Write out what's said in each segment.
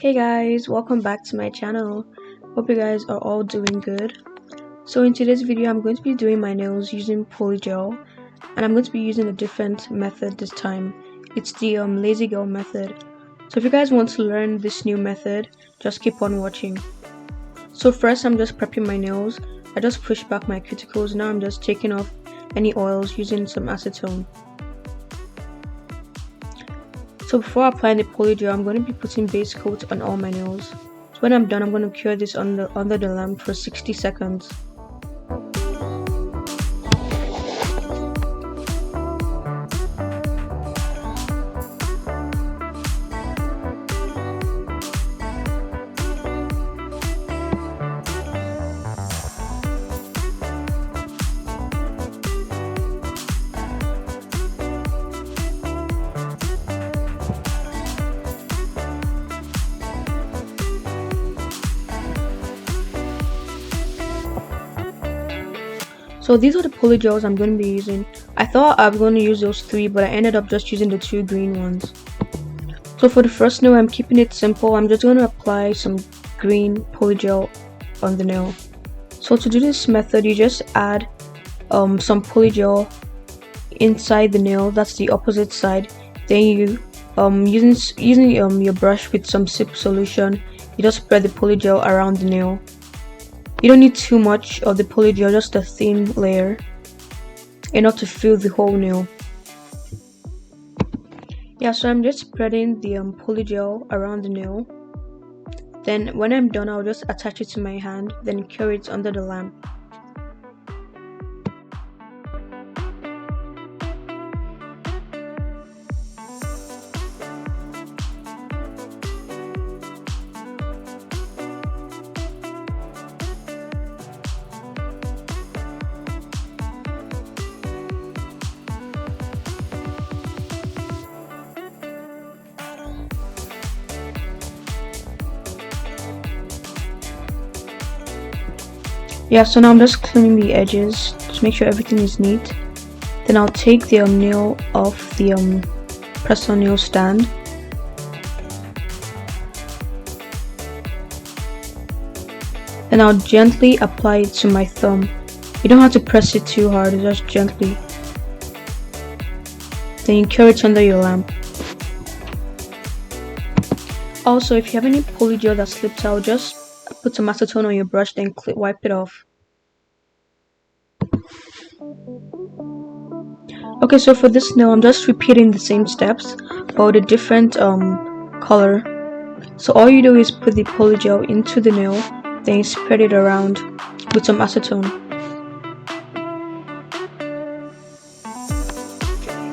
Hey guys, welcome back to my channel. Hope you guys are all doing good. So in today's video, I'm going to be doing my nails using Polygel, and I'm going to be using a different method this time. It's the lazy girl method. So if you guys want to learn this new method, just keep on watching. So first, I'm just prepping my nails. I just pushed back my cuticles. Now I'm just taking off any oils using some acetone. So before applying the Polygel, I'm going to be putting base coat on all my nails. So when I'm done, I'm going to cure this under the lamp for 60 seconds. So these are the polygels I'm going to be using. I thought I was going to use those 3, but I ended up just using the 2 green ones. So for the first nail, I'm keeping it simple. I'm just going to apply some green polygel on the nail. So to do this method, you just add some polygel inside the nail. That's the opposite side. Then you using your brush with some sip solution, you just spread the polygel around the nail. You don't need too much of the polygel, just a thin layer, enough to fill the whole nail. Yeah, so I'm just spreading the polygel around the nail. Then when I'm done, I'll just attach it to my hand, then cure it under the lamp. Yeah, so now I'm just cleaning the edges to make sure everything is neat. Then I'll take the nail off the press-on nail stand. Then I'll gently apply it to my thumb. You don't have to press it too hard, just gently. Then you cure it under your lamp. Also, if you have any polygel that slips out, just put some acetone on your brush, then wipe it off. Okay, so for this nail, I'm just repeating the same steps, but with a different color. So all you do is put the polygel into the nail, then you spread it around with some acetone.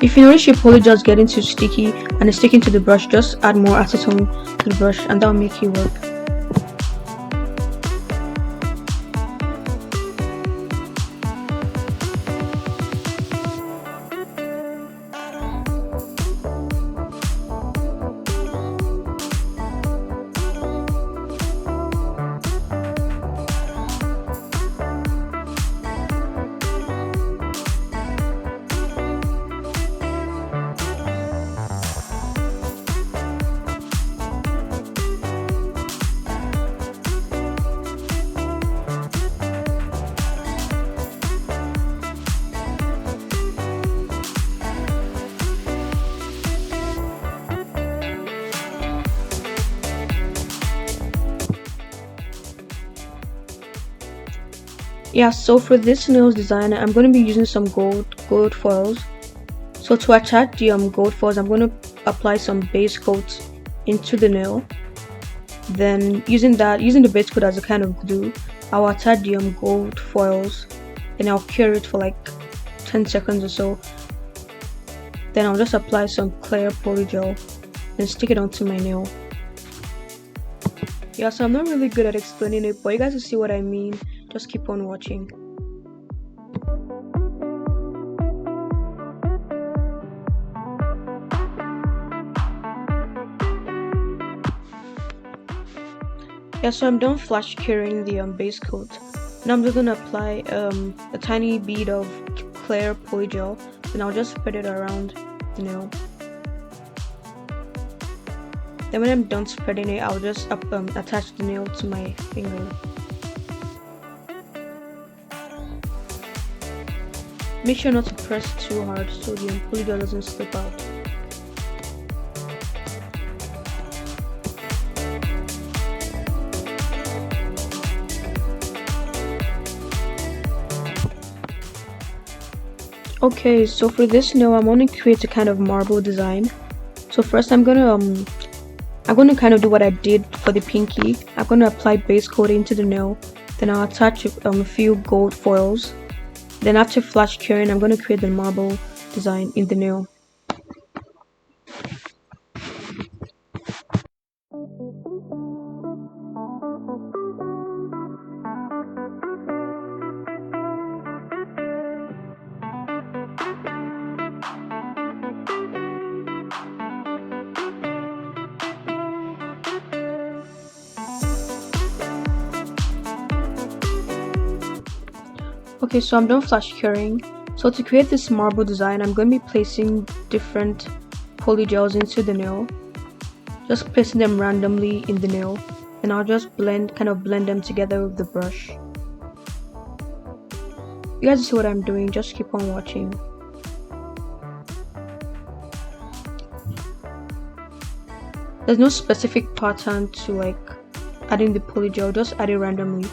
If you notice your polygel is getting too sticky and it's sticking to the brush, just add more acetone to the brush and that'll make it work. Yeah, so for this nails design, I'm going to be using some gold foils. So to attach the gold foils, I'm going to apply some base coat into the nail. Then using the base coat as a kind of glue, I'll attach the gold foils, and I'll cure it for like 10 seconds or so. Then I'll just apply some clear polygel and stick it onto my nail. Yeah, so I'm not really good at explaining it, but you guys will see what I mean. Just keep on watching. Yeah, so I'm done flash curing the base coat. Now I'm just gonna apply a tiny bead of clear polygel, and I'll just spread it around the nail. Then when I'm done spreading it, I'll just attach the nail to my finger. Make sure not to press too hard so the polygel doesn't slip out. Okay, so for this nail, I want to create a kind of marble design. So first, I'm gonna kind of do what I did for the pinky. I'm gonna apply base coating to the nail. Then I'll attach a few gold foils. Then after flash curing, I'm gonna create the marble design in the nail. Okay, so I'm done flash curing. So to create this marble design, I'm going to be placing different polygels into the nail. Just placing them randomly in the nail. And I'll just blend them together with the brush. You guys see what I'm doing, just keep on watching. There's no specific pattern to like adding the polygel, just add it randomly.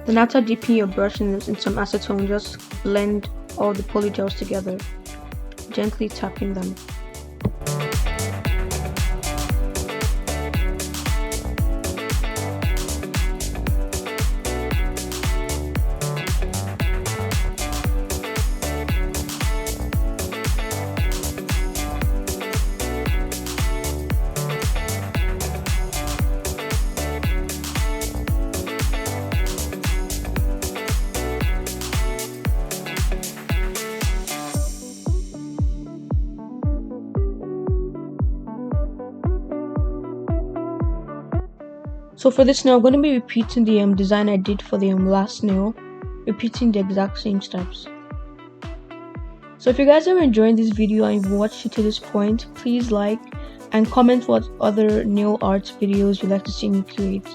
Then after dipping your brush in some acetone, just blend all the polygels together, gently tapping them. So for this nail, I'm going to be repeating the design I did for the last nail, repeating the exact same steps. So if you guys are enjoying this video and you've watched it to this point, please like and comment what other nail art videos you'd like to see me create.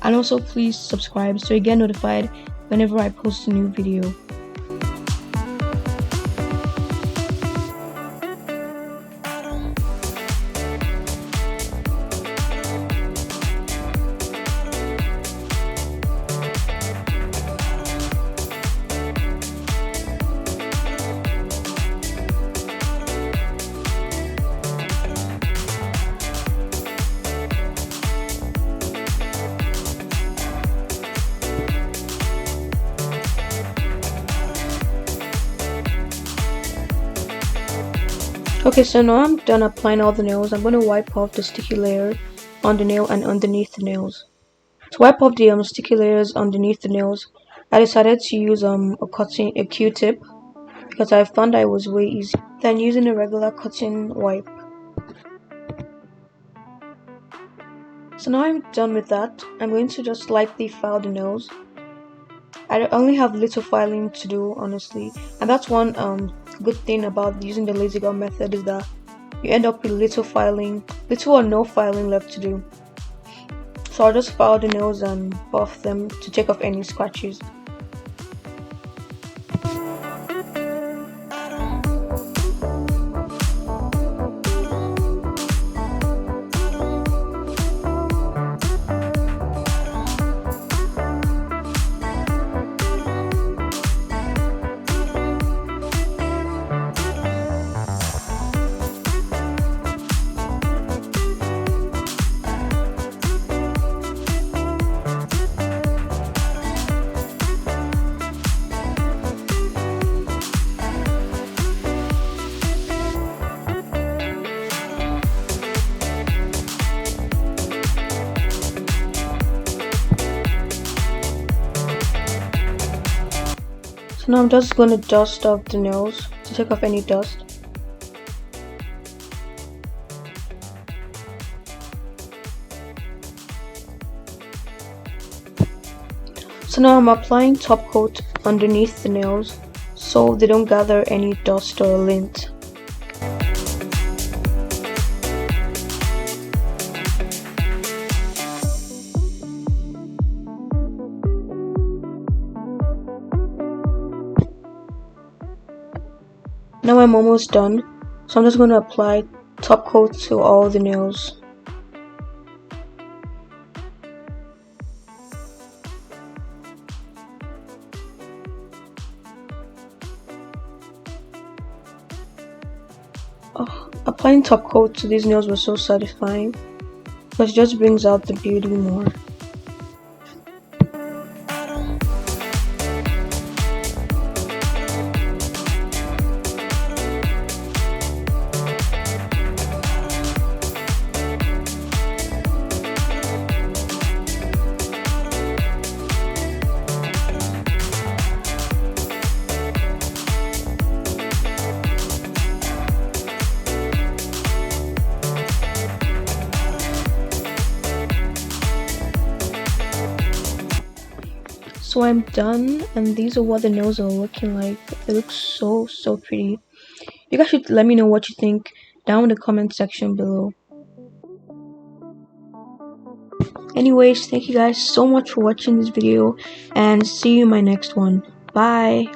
And also please subscribe so you get notified whenever I post a new video. Okay, so now I'm done applying all the nails. I'm going to wipe off the sticky layer on the nail and underneath the nails. To wipe off the sticky layers underneath the nails, I decided to use a Q-tip because I found that it was way easier than using a regular cotton wipe. So now I'm done with that. I'm going to just lightly file the nails. I only have little filing to do, honestly, and that's one good thing about using the lazy gum method, is that you end up with little or no filing left to do. So I'll just file the nails and buff them to take off any scratches. So now I'm just going to dust off the nails to take off any dust. So now I'm applying top coat underneath the nails so they don't gather any dust or lint. Now I'm almost done, so I'm just going to apply top coat to all the nails. Oh, applying top coat to these nails was so satisfying, because it just brings out the beauty more. So I'm done, and these are what the nails are looking like. They look so pretty. You guys should let me know what you think down in the comment section below. Anyways, thank you guys so much for watching this video, and see you in my next one. Bye!